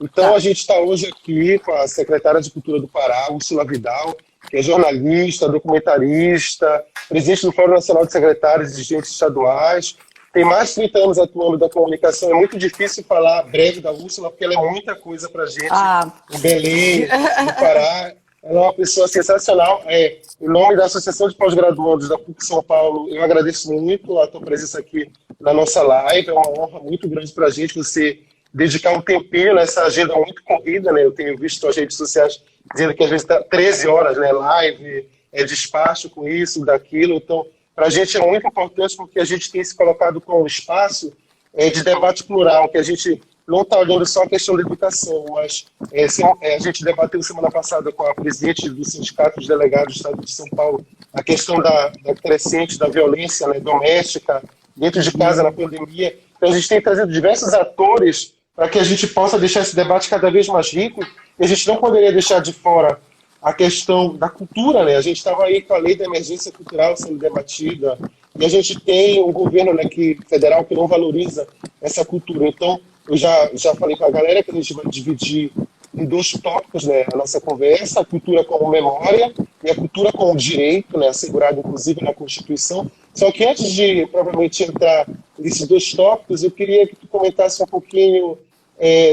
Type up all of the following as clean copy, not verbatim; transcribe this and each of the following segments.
Então, a Tá. gente está hoje aqui com a secretária de Cultura do Pará, Úrsula Vidal, que é jornalista, documentarista, presidente do Fórum Nacional de Secretários e Dirigentes Estaduais, tem mais de 30 anos atuando da comunicação. É muito difícil falar breve da Úrsula, porque ela é muita coisa para a gente Ah, em Belém, no Pará. Ela é uma pessoa sensacional. Em nome da Associação de Pós-Graduandos da PUC São Paulo, eu agradeço muito a tua presença aqui na nossa live. É uma honra muito grande para a gente você dedicar um tempinho nessa agenda muito corrida, né? Eu tenho visto as redes sociais dizendo que às vezes está 13 horas, né? Live, despacho com isso, daquilo. Então, para a gente é muito importante porque a gente tem se colocado como um espaço de debate plural, que a gente não está olhando só a questão da educação, mas a gente debateu semana passada com a presidente do Sindicato dos Delegados do Estado de São Paulo a questão da crescente da violência, né, doméstica dentro de casa na pandemia. Então a gente tem trazido diversos atores para que a gente possa deixar esse debate cada vez mais rico, e a gente não poderia deixar de fora a questão da cultura, né? A gente estava aí com a lei da emergência cultural sendo debatida, e a gente tem um governo, né, federal que não valoriza essa cultura. Então, eu já falei com a galera que a gente vai dividir em dois tópicos, né, a nossa conversa: a cultura como memória e a cultura como direito, né, assegurado inclusive na Constituição. Só que antes de provavelmente entrar nesses dois tópicos, eu queria que tu comentasse um pouquinho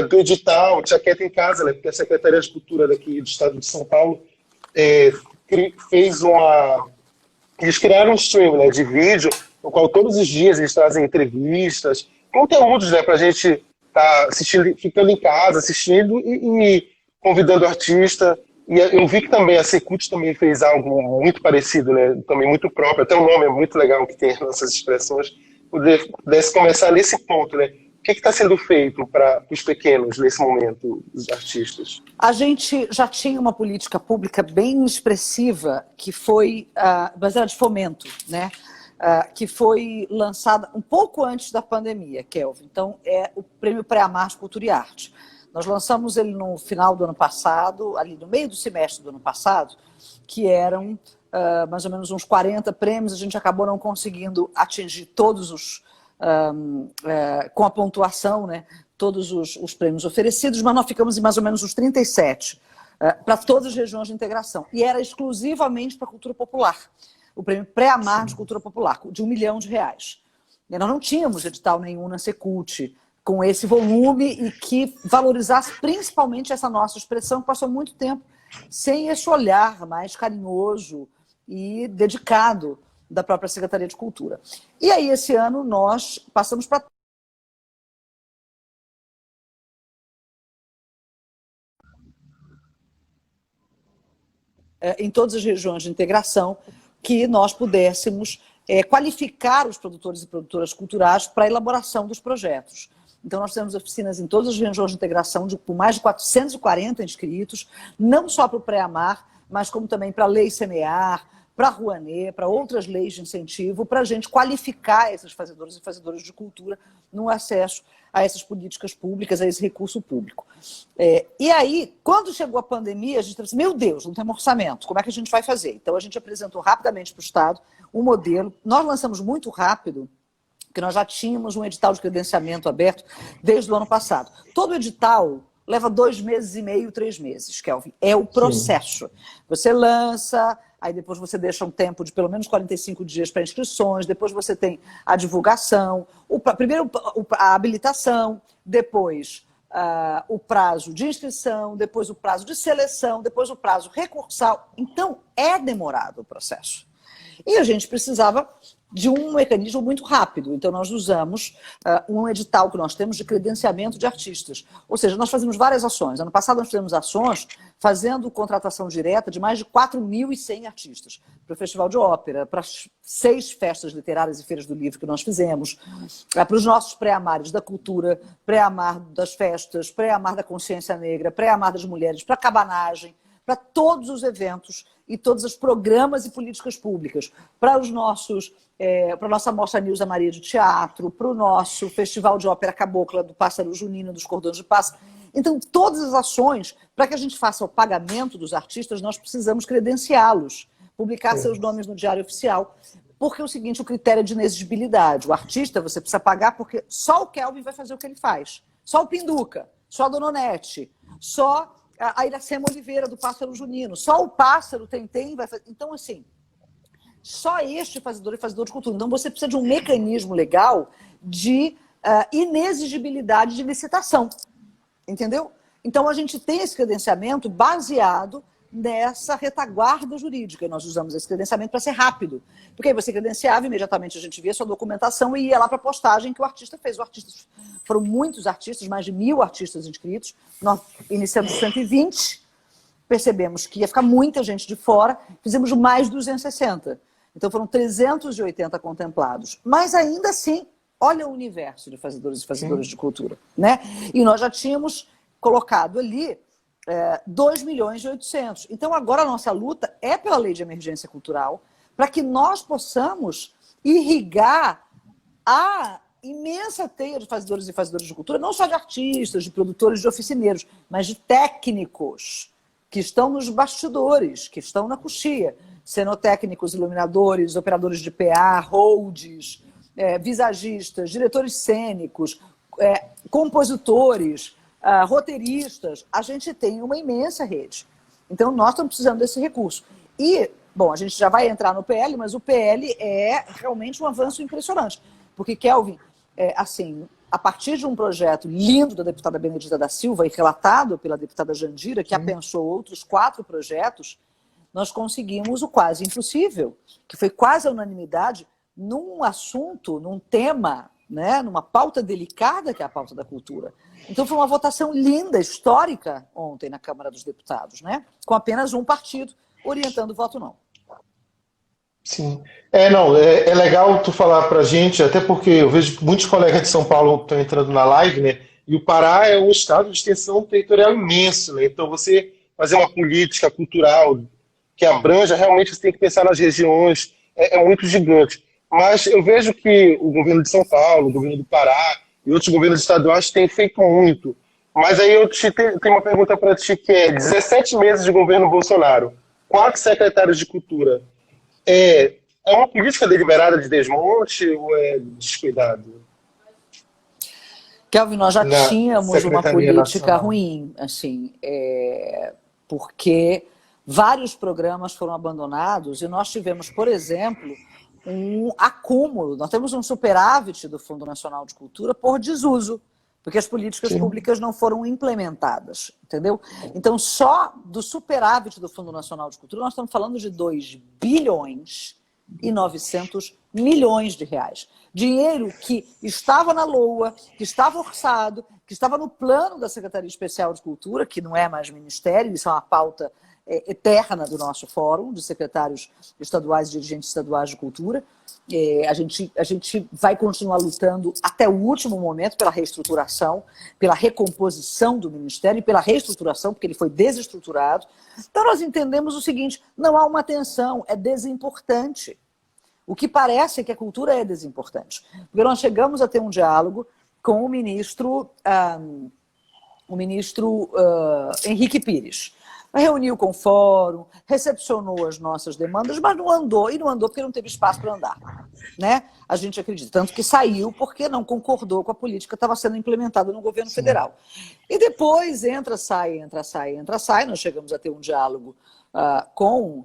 do edital Tia Quieta em Casa, né, porque a Secretaria de Cultura daqui do Estado de São Paulo fez eles criaram um stream, né, de vídeo, no qual todos os dias eles trazem entrevistas, conteúdos, né, para a gente estar assistindo, ficando em casa, assistindo e convidando o artista. E eu vi que também a Secult também fez algo muito parecido, né, também muito próprio, até o nome é muito legal que tem as nossas expressões. Pudesse começar nesse ponto, né? O que está sendo feito para os pequenos nesse momento, os artistas? a gente já tinha uma política pública bem expressiva que foi, mas era de fomento, né? Que foi lançada um pouco antes da pandemia, Kelvin. Então, é o Prêmio Pré-Amar de Cultura e Arte. Nós lançamos ele no final do ano passado, ali no meio do semestre do ano passado, que eram mais ou menos uns 40 prêmios. A gente acabou não conseguindo atingir todos os, com a pontuação, né, todos os prêmios oferecidos, mas nós ficamos em mais ou menos uns 37 para todas as regiões de integração. E era exclusivamente para a cultura popular. O prêmio Pré-Amar de Cultura Popular, de R$1 milhão. E nós não tínhamos edital nenhum na Secult com esse volume e que valorizasse principalmente essa nossa expressão, que passou muito tempo sem esse olhar mais carinhoso e dedicado da própria Secretaria de Cultura. E aí, esse ano, nós passamos para em todas as regiões de integração, que nós pudéssemos qualificar os produtores e produtoras culturais para a elaboração dos projetos. Então, nós temos oficinas em todas as regiões de integração, com mais de 440 inscritos, não só para o Pré-Amar, mas como também para a Lei Semear, para a Rouanet, para outras leis de incentivo, para a gente qualificar esses fazedores e fazedoras de cultura no acesso a essas políticas públicas, a esse recurso público. E aí, quando chegou a pandemia, a gente disse, meu Deus, não temos orçamento, como é que a gente vai fazer? Então, a gente apresentou rapidamente para o Estado um modelo. Nós lançamos muito rápido, porque nós já tínhamos um edital de credenciamento aberto desde o ano passado. Todo edital leva 2 meses e meio, 3 meses, Kelvin. É o processo. Sim. Você lança, aí depois você deixa um tempo de pelo menos 45 dias para inscrições, depois você tem a divulgação, primeiro a habilitação, depois o prazo de inscrição, depois o prazo de seleção, depois o prazo recursal. Então, é demorado o processo. E a gente precisava de um mecanismo muito rápido. Então, nós usamos um edital que nós temos de credenciamento de artistas. Ou seja, nós fazemos várias ações. Ano passado, nós fizemos ações fazendo contratação direta de mais de 4.100 artistas para o Festival de Ópera, para as 6 festas literárias e feiras do livro que nós fizemos, para os nossos pré-amares da cultura, pré-amar das festas, pré-amar da consciência negra, pré-amar das mulheres, para a cabanagem, para todos os eventos e todos os programas e políticas públicas, para os nossos, para a nossa Mostra Nilza Maria de Teatro, para o nosso Festival de Ópera Cabocla do Pássaro Junino, dos Cordões de Pássaro. Então, todas as ações, para que a gente faça o pagamento dos artistas, nós precisamos credenciá-los, publicar seus nomes no Diário Oficial, porque é o seguinte, o critério é de inexigibilidade. O artista você precisa pagar porque só o Kelvin vai fazer o que ele faz, só o Pinduca. só a Dona Onete, só a Iracema Oliveira, do Pássaro Junino, só o Pássaro Tentem vai fazer. Então, assim, só este fazedor e fazedor de cultura. Então, você precisa de um mecanismo legal de inexigibilidade de licitação, entendeu? Então, a gente tem esse credenciamento baseado nessa retaguarda jurídica. E nós usamos esse credenciamento para ser rápido. Porque aí você credenciava, imediatamente a gente via sua documentação e ia lá para a postagem que o artista fez. Foram muitos artistas, mais de 1.000 artistas inscritos. Nós iniciamos 120, percebemos que ia ficar muita gente de fora, fizemos mais 260. Então foram 380 contemplados. Mas ainda assim, olha o universo de fazedores e fazedoras de cultura, né? E nós já tínhamos colocado ali 2.800.000. Então agora a nossa luta é pela lei de emergência cultural, para que nós possamos irrigar a imensa teia de fazedores e fazedoras de cultura, não só de artistas, de produtores, de oficineiros, mas de técnicos que estão nos bastidores, que estão na coxia, cenotécnicos, iluminadores, operadores de PA, holds, visagistas, diretores cênicos, compositores, roteiristas. A gente tem uma imensa rede. Então, nós estamos precisando desse recurso. E, bom, a gente já vai entrar no PL, mas o PL é realmente um avanço impressionante. Porque, Kelvin, assim, a partir de um projeto lindo da deputada Benedita da Silva e relatado pela deputada Jandira, que apensou outros 4 projetos, nós conseguimos o quase impossível, que foi quase a unanimidade num assunto, num tema, né, numa pauta delicada que é a pauta da cultura. Então foi uma votação linda, histórica, ontem na Câmara dos Deputados, né, com apenas um partido orientando o voto não. Sim. É legal tu falar pra gente, até porque eu vejo que muitos colegas de São Paulo estão entrando na live, né? E o Pará é um estado de extensão territorial imenso, né? Então você fazer uma política cultural que abranja, realmente você tem que pensar nas regiões, é muito gigante. Mas eu vejo que o governo de São Paulo, o governo do Pará e outros governos estaduais têm feito muito. Mas aí eu tenho uma pergunta para ti, que é 17 meses de governo Bolsonaro, 4 secretários de cultura. É uma política deliberada de desmonte ou é descuidado? Kelvin, nós já tínhamos uma política Nacional ruim, assim, porque vários programas foram abandonados e nós tivemos, por exemplo, um acúmulo. Nós temos um superávit do Fundo Nacional de Cultura por desuso, porque as políticas públicas não foram implementadas, entendeu? Então, só do superávit do Fundo Nacional de Cultura, nós estamos falando de 2.900.000.000 de reais. Dinheiro que estava na LOA, que estava orçado, que estava no plano da Secretaria Especial de Cultura, que não é mais ministério, isso é uma pauta eterna do nosso fórum, de secretários estaduais e dirigentes estaduais de cultura. A gente vai continuar lutando até o último momento pela reestruturação, pela recomposição do Ministério e pela reestruturação, porque ele foi desestruturado. Então nós entendemos o seguinte, não há uma tensão, é desimportante. O que parece é que a cultura é desimportante. Porque nós chegamos a ter um diálogo com o ministro Henrique Pires. Reuniu com o fórum, recepcionou as nossas demandas, mas não andou, e não andou porque não teve espaço para andar. Né? A gente acredita, tanto que saiu porque não concordou com a política que estava sendo implementada no governo federal. E depois entra, sai, nós chegamos a ter um diálogo com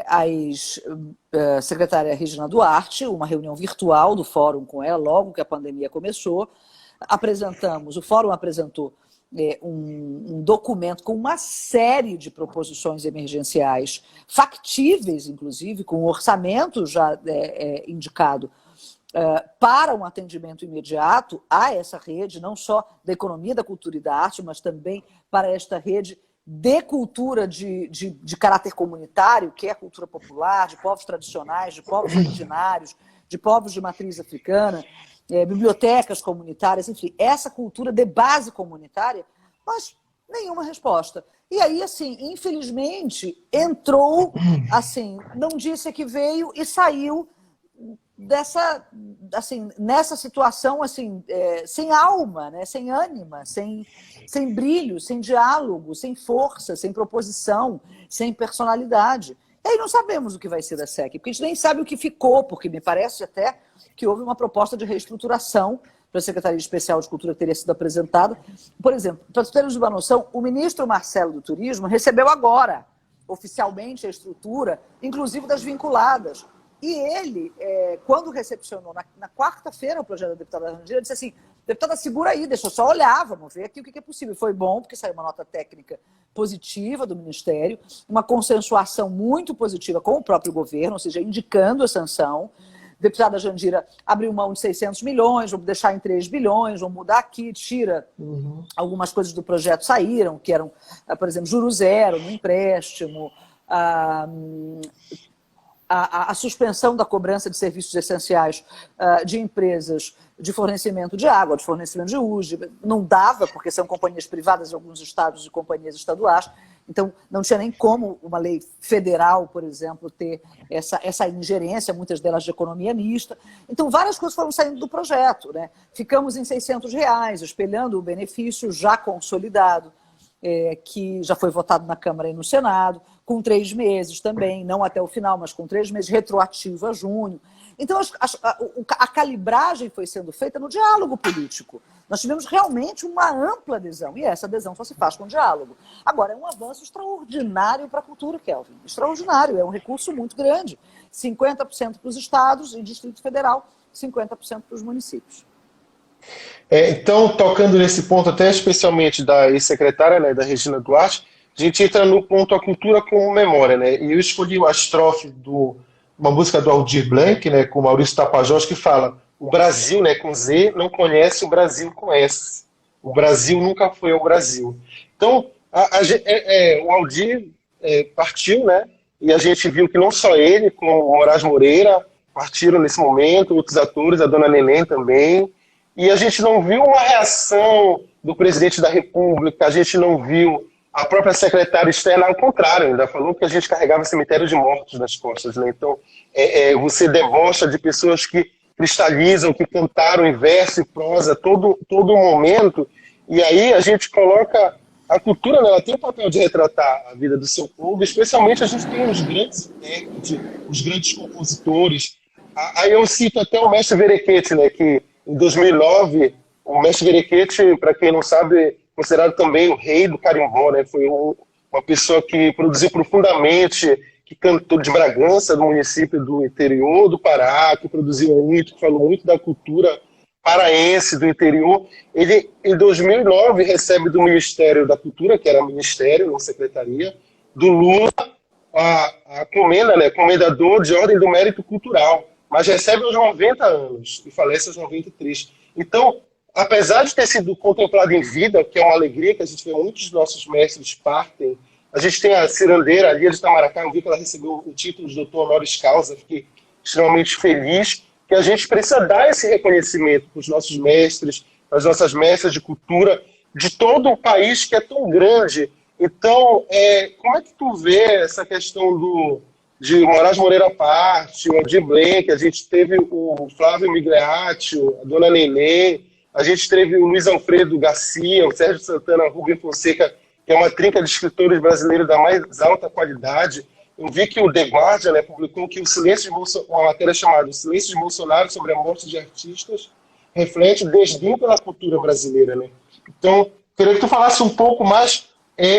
a ex-secretária Regina Duarte, uma reunião virtual do fórum com ela, logo que a pandemia começou. O fórum apresentou um documento com uma série de proposições emergenciais, factíveis, inclusive, com orçamento já indicado para um atendimento imediato a essa rede, não só da economia, da cultura e da arte, mas também para esta rede de cultura de caráter comunitário, que é a cultura popular, de povos tradicionais, de povos originários, de povos de matriz africana, bibliotecas comunitárias, enfim, essa cultura de base comunitária, mas nenhuma resposta. E aí, assim, infelizmente, entrou, assim, não disse que veio e saiu nessa situação, assim, sem alma, né? Sem ânima, sem brilho, sem diálogo, sem força, sem proposição, sem personalidade. E aí não sabemos o que vai ser da SEC, porque a gente nem sabe o que ficou, porque me parece até que houve uma proposta de reestruturação para a Secretaria Especial de Cultura que teria sido apresentada. Por exemplo, para termos uma noção, o ministro Marcelo do Turismo recebeu agora, oficialmente, a estrutura, inclusive das vinculadas. E ele, quando recepcionou na quarta-feira o projeto da deputada Jandira, disse assim: deputada, segura aí, deixa eu só olhar, vamos ver aqui o que é possível. Foi bom, porque saiu uma nota técnica positiva do Ministério, uma consensuação muito positiva com o próprio governo, ou seja, indicando a sanção. A deputada Jandira abriu mão de 600 milhões, vamos deixar em 3 bilhões, vamos mudar aqui, tira algumas coisas do projeto saíram, que eram, por exemplo, juros zero no empréstimo, a suspensão da cobrança de serviços essenciais de empresas de fornecimento de água, de fornecimento de luz, não dava, porque são companhias privadas em alguns estados e companhias estaduais, então não tinha nem como uma lei federal, por exemplo, ter essa ingerência, muitas delas de economia mista. Então várias coisas foram saindo do projeto, né? Ficamos em R$600, espelhando o benefício já consolidado, que já foi votado na Câmara e no Senado, com 3 meses também, não até o final, mas com 3 meses, retroativo a junho. Então, a calibragem foi sendo feita no diálogo político. Nós tivemos realmente uma ampla adesão, e essa adesão só se faz com diálogo. Agora, é um avanço extraordinário para a cultura, Kelvin. Extraordinário, é um recurso muito grande. 50% para os estados e Distrito Federal, 50% para os municípios. Então, tocando nesse ponto, até especialmente da ex-secretária, né, da Regina Duarte, a gente entra no ponto a cultura como memória, né? E eu escolhi a estrofe uma música do Aldir Blanc, né, com Maurício Tapajós, que fala: o Brasil, né, com Z, não conhece, o Brasil com S. O Brasil nunca foi ao Brasil. Então, o Aldir partiu, né? E a gente viu que não só ele, como o Moraes Moreira partiram nesse momento, outros atores, a dona Neném também. E a gente não viu uma reação do presidente da República, a gente não viu a própria secretária externa, ao contrário, ainda falou que a gente carregava cemitério de mortos nas costas, né? Então, você debocha de pessoas que cristalizam, que cantaram em verso e prosa todo momento, e aí a gente coloca a cultura, né, ela tem o papel de retratar a vida do seu povo, especialmente a gente tem os grandes intérpretes, os grandes compositores. Aí eu cito até o mestre Verequete, né, que em 2009, o mestre Verequete, para quem não sabe, considerado também o rei do carimbó, né? Foi uma pessoa que produziu profundamente, que cantou de Bragança, do município do interior do Pará, que produziu muito, que falou muito da cultura paraense do interior. Ele, em 2009, recebe do Ministério da Cultura, que era ministério, não secretaria, do Lula, a comenda, né? Comendador de Ordem do Mérito Cultural, mas recebe aos 90 anos e falece aos 93. Então, apesar de ter sido contemplado em vida, que é uma alegria, que a gente vê muitos dos nossos mestres partem, a gente tem a cirandeira, a Lia de Itamaracá, eu vi que ela recebeu o título de doutor honoris causa, fiquei extremamente feliz, que a gente precisa dar esse reconhecimento para os nossos mestres, para as nossas mestras de cultura, de todo o país que é tão grande. Então, como é que tu vê essa questão de Moraes Moreira à parte, o Aldir Blanc, a gente teve o Flávio Migliaccio, a dona Neném, a gente teve o Luiz Alfredo Garcia, o Sérgio Santana, Rubem Fonseca, que é uma trinca de escritores brasileiros da mais alta qualidade. Eu vi que o The Guardian, né, publicou que uma matéria chamada O Silêncio de Bolsonaro sobre a morte de artistas reflete desdém pela cultura brasileira, né? Então, queria que tu falasse um pouco mais,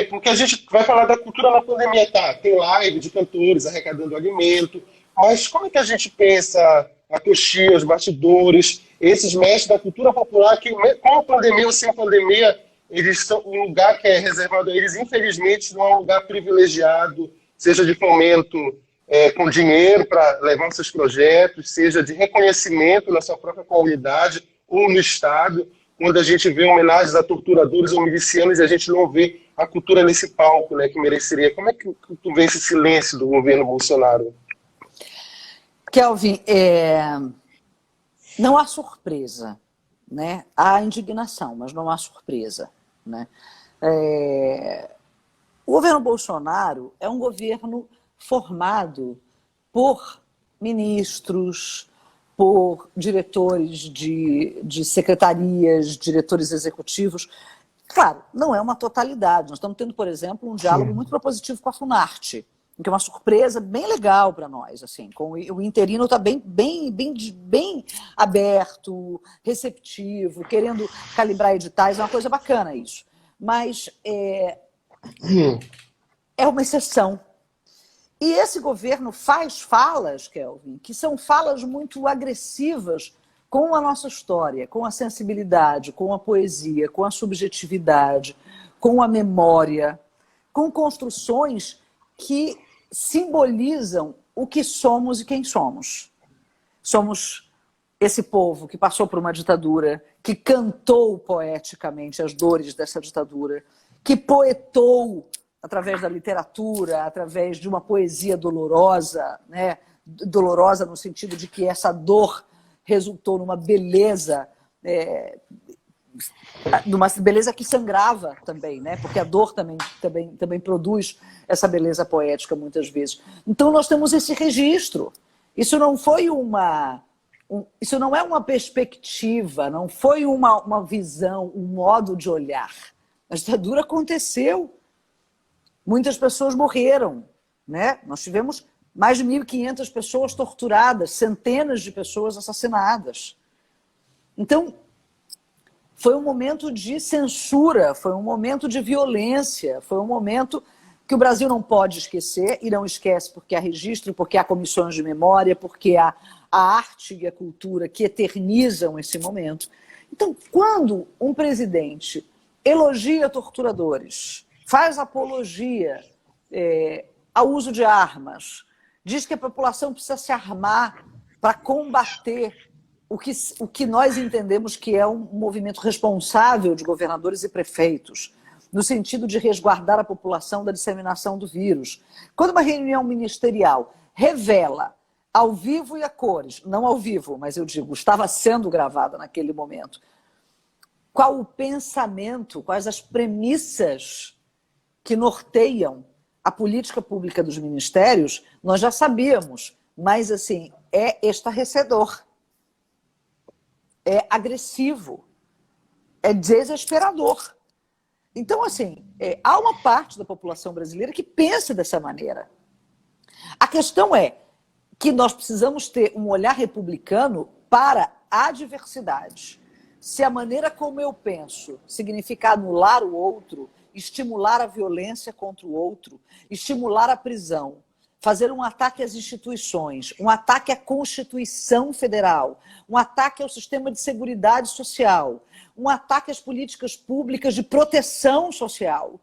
porque a gente vai falar da cultura na pandemia, tá? Tem live de cantores arrecadando alimento, mas como é que a gente pensa a coxia, os bastidores, esses mestres da cultura popular que, com a pandemia ou sem pandemia, eles são um lugar que é reservado a eles, infelizmente, não é um lugar privilegiado, seja de fomento com dinheiro para levar os seus projetos, seja de reconhecimento na sua própria comunidade ou no Estado, quando a gente vê homenagens a torturadores ou milicianos e a gente não vê a cultura nesse palco, né, que mereceria. Como é que tu vê esse silêncio do governo Bolsonaro? Kelvin, não há surpresa, né? Há indignação, mas não há surpresa, né? O governo Bolsonaro é um governo formado por ministros, por diretores de secretarias, diretores executivos. Claro, não é uma totalidade. Nós estamos tendo, por exemplo, um diálogo muito propositivo com a Funarte, que é uma surpresa bem legal para nós, assim, com o interino está bem aberto, receptivo, querendo calibrar editais, é uma coisa bacana isso. Mas é uma exceção. E esse governo faz falas, Kelvin, que são falas muito agressivas com a nossa história, com a sensibilidade, com a poesia, com a subjetividade, com a memória, com construções que simbolizam o que somos e quem somos. Somos esse povo que passou por uma ditadura, que cantou poeticamente as dores dessa ditadura, que poetou através da literatura, através de uma poesia dolorosa, né? Dolorosa no sentido de que essa dor resultou numa beleza, numa beleza que sangrava também, né? Porque a dor também produz essa beleza poética muitas vezes. Então nós temos esse registro. Isso não foi isso não é uma perspectiva, não foi uma visão, um modo de olhar. A ditadura aconteceu. Muitas pessoas morreram, né? Nós tivemos mais de 1.500 pessoas torturadas, centenas de pessoas assassinadas. Então, foi um momento de censura, foi um momento de violência, foi um momento que o Brasil não pode esquecer, e não esquece porque há registro, porque há comissões de memória, porque há a arte e a cultura que eternizam esse momento. Então, quando um presidente elogia torturadores, faz apologia ao uso de armas, diz que a população precisa se armar para combater o que nós entendemos que é um movimento responsável de governadores e prefeitos, no sentido de resguardar a população da disseminação do vírus. Quando uma reunião ministerial revela, ao vivo e a cores, não ao vivo, mas eu digo, estava sendo gravada naquele momento, qual o pensamento, quais as premissas que norteiam a política pública dos ministérios, nós já sabíamos, mas assim, é estarrecedor, é agressivo, é desesperador. Então, assim, há uma parte da população brasileira que pensa dessa maneira. A questão é que nós precisamos ter um olhar republicano para a diversidade. Se a maneira como eu penso significa anular o outro, estimular a violência contra o outro, estimular a prisão, fazer um ataque às instituições, um ataque à Constituição Federal, um ataque ao sistema de seguridade social, um ataque às políticas públicas de proteção social,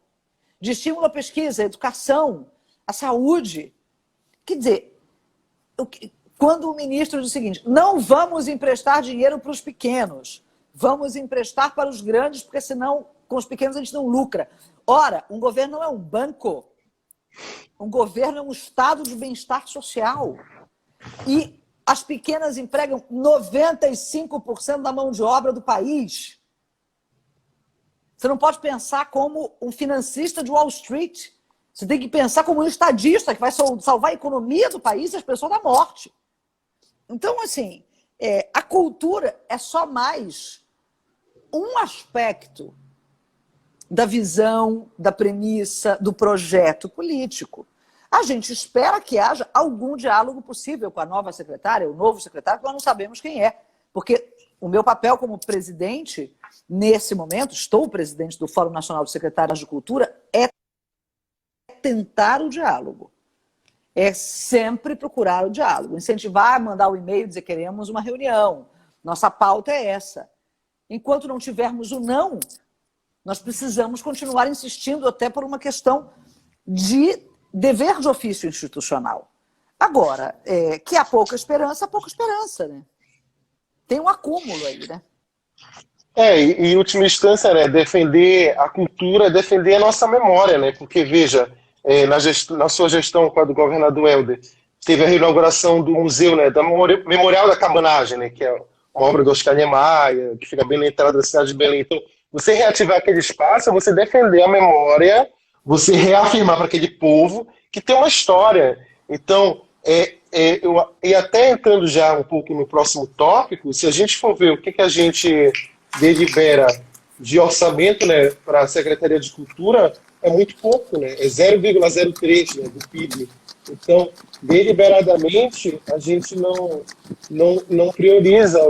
de estímulo à pesquisa, à educação, à saúde. Quer dizer, quando o ministro diz o seguinte, não vamos emprestar dinheiro para os pequenos, vamos emprestar para os grandes, porque senão com os pequenos a gente não lucra. Ora, um governo não é um banco, um governo é um estado de bem-estar social. E as pequenas empregam 95% da mão de obra do país. Você não pode pensar como um financista de Wall Street. Você tem que pensar como um estadista que vai salvar a economia do país e as pessoas da morte. Então, assim, a cultura é só mais um aspecto da visão, da premissa, do projeto político. A gente espera que haja algum diálogo possível com a nova secretária, o novo secretário, que nós não sabemos quem é. Porque o meu papel como presidente, nesse momento, estou presidente do Fórum Nacional de Secretárias de Cultura, é tentar o diálogo. É sempre procurar o diálogo. Incentivar, mandar o e-mail, dizer queremos uma reunião. Nossa pauta é essa. Enquanto não tivermos o não, nós precisamos continuar insistindo até por uma questão de dever de ofício institucional. Agora, que há pouca esperança, né? Tem um acúmulo aí, né? E em última instância, né, defender a cultura, defender a nossa memória, né? Porque, veja, na sua gestão com a do governador Helder, teve a reinauguração do museu, né, da Memorial da Cabanagem, né, que é uma obra do Oscar Niemeyer, que fica bem na entrada da cidade de Belém. Então, você reativar aquele espaço, você defender a memória, você reafirmar para aquele povo que tem uma história. Então, e até entrando já um pouco no próximo tópico, se a gente for ver o que a gente delibera de orçamento, né, para a Secretaria de Cultura é muito pouco, né? É 0,03, né, do PIB. Então, deliberadamente, a gente não prioriza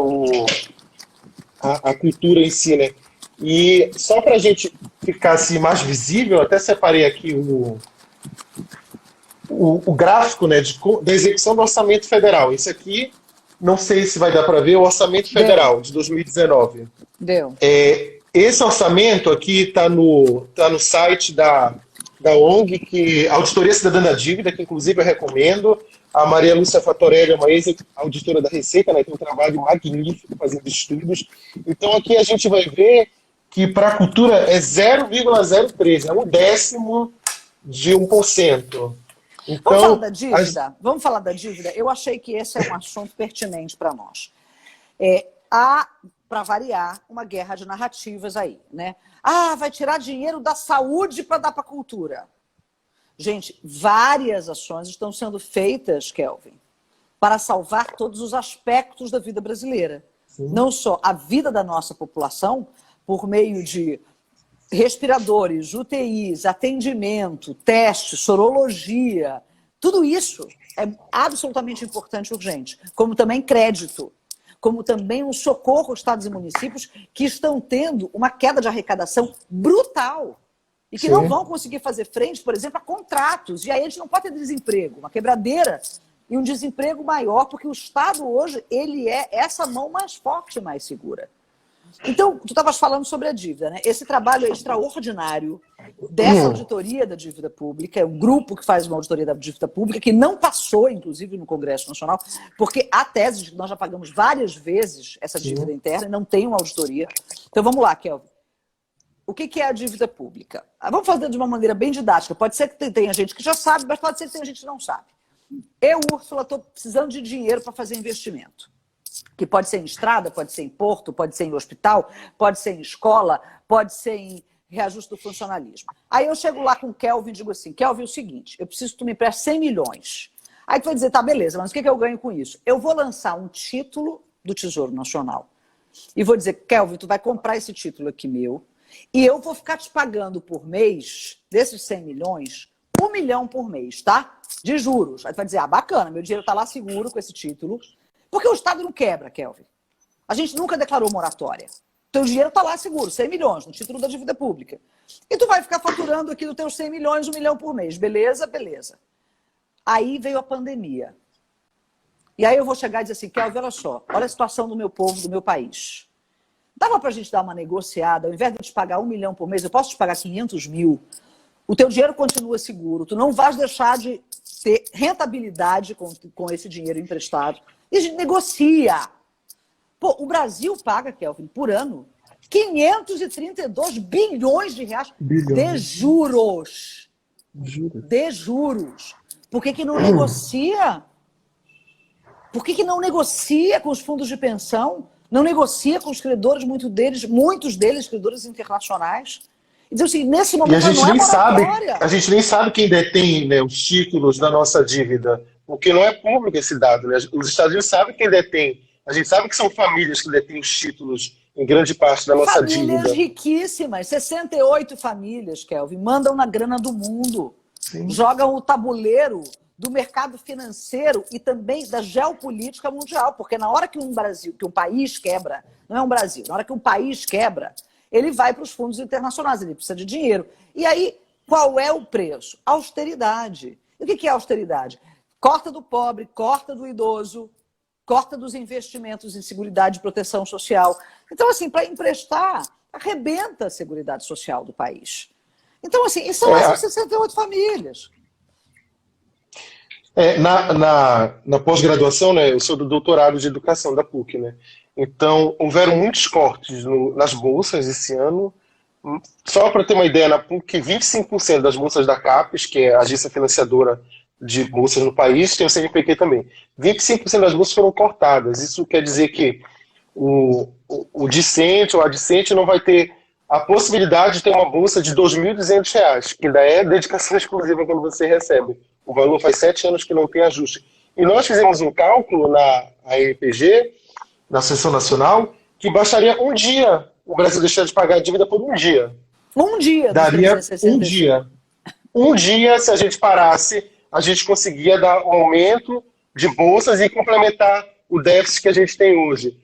a cultura em si, né? E só para a gente ficar assim, mais visível, até separei aqui o gráfico, né, da execução do orçamento federal. Esse aqui, não sei se vai dar para ver, o orçamento federal de 2019. Deu. Esse orçamento aqui está no site da ONG, a Auditoria Cidadã da Dívida, que inclusive eu recomendo. A Maria Lúcia Fatorelli é uma ex-auditora da Receita, né, tem um trabalho magnífico fazendo estudos. Então aqui a gente vai ver que para a cultura é 0,013, é um décimo de 1%. Então, vamos falar da dívida? Vamos falar da dívida? Eu achei que esse é um assunto pertinente para nós. Há, para variar, uma guerra de narrativas aí, né? Ah, vai tirar dinheiro da saúde para dar para a cultura. Gente, várias ações estão sendo feitas, Kelvin, para salvar todos os aspectos da vida brasileira. Sim. Não só a vida da nossa população, por meio de respiradores, UTIs, atendimento, testes, sorologia, tudo isso é absolutamente importante e urgente, como também crédito, como também um socorro aos estados e municípios que estão tendo uma queda de arrecadação brutal e que Sim. não vão conseguir fazer frente, por exemplo, a contratos. E aí a gente não pode ter desemprego, uma quebradeira e um desemprego maior, porque o Estado hoje ele é essa mão mais forte e mais segura. Então, tu estavas falando sobre a dívida, né? Esse trabalho é extraordinário dessa auditoria da dívida pública, é um grupo que faz uma auditoria da dívida pública, que não passou, inclusive, no Congresso Nacional, porque há tese de que nós já pagamos várias vezes essa dívida interna e não tem uma auditoria. Então, vamos lá, Kelvin. O que é a dívida pública? Vamos fazer de uma maneira bem didática. Pode ser que tenha gente que já sabe, mas pode ser que tenha gente que não sabe. Eu, Úrsula, estou precisando de dinheiro para fazer investimento. Que pode ser em estrada, pode ser em porto, pode ser em hospital, pode ser em escola, pode ser em reajuste do funcionalismo. Aí eu chego lá com o Kelvin e digo assim, Kelvin, é o seguinte, eu preciso que tu me empreste 100 milhões. Aí tu vai dizer, tá, beleza, mas o que eu ganho com isso? Eu vou lançar um título do Tesouro Nacional e vou dizer, Kelvin, tu vai comprar esse título aqui meu e eu vou ficar te pagando por mês, desses 100 milhões, 1 milhão por mês, tá? De juros. Aí tu vai dizer, bacana, meu dinheiro tá lá seguro com esse título. Porque o Estado não quebra, Kelvin. A gente nunca declarou moratória. Teu dinheiro está lá seguro, 100 milhões, no título da dívida pública. E tu vai ficar faturando aqui dos teus 100 milhões, 1 milhão por mês. Beleza? Beleza. Aí veio a pandemia. E aí eu vou chegar e dizer assim, Kelvin, olha só, olha a situação do meu povo, do meu país. Dava para a gente dar uma negociada, ao invés de eu te pagar 1 milhão por mês, eu posso te pagar 500 mil. O teu dinheiro continua seguro, tu não vais deixar de ter rentabilidade com esse dinheiro emprestado. E a gente negocia. Pô, o Brasil paga, Kelvin, por ano, 532 bilhões de reais de juros. De juros. Por que não negocia? Por que não negocia com os fundos de pensão? Não negocia com os credores, muitos deles credores internacionais? Então, assim, nesse momento a gente não é nem sabe, moratória. a gente nem sabe quem detém, né, os títulos da nossa dívida. Porque não é público esse dado, né? Os Estados Unidos sabem quem detém. A gente sabe que são famílias que detêm os títulos em grande parte da nossa dívida. Famílias riquíssimas, 68 famílias, Kelvin, mandam na grana do mundo. Sim. Jogam o tabuleiro do mercado financeiro e também da geopolítica mundial. Porque na hora que um país quebra, não é um Brasil, na hora que um país quebra, ele vai para os fundos internacionais, ele precisa de dinheiro. E aí, qual é o preço? Austeridade. E o que é austeridade? Corta do pobre, corta do idoso, corta dos investimentos em seguridade e proteção social. Então, assim, para emprestar, arrebenta a seguridade social do país. Então, assim, e são essas 68 famílias. Na pós-graduação, né, eu sou do doutorado de educação da PUC, né? Então, houveram muitos cortes nas bolsas esse ano. Só para ter uma ideia, na PUC, 25% das bolsas da CAPES, que é a agência financiadora de bolsas no país, tem o CNPq também. 25% das bolsas foram cortadas. Isso quer dizer que o discente ou a discente não vai ter a possibilidade de ter uma bolsa de R$ 2.200, que ainda é dedicação exclusiva quando você recebe. O valor faz 7 anos que não tem ajuste. E nós fizemos um cálculo na ANPG, na Associação Nacional, que bastaria um dia o Brasil deixar de pagar a dívida por um dia. Um dia. Daria um dia. Um dia, se a gente parasse, a gente conseguia dar um aumento de bolsas e complementar o déficit que a gente tem hoje.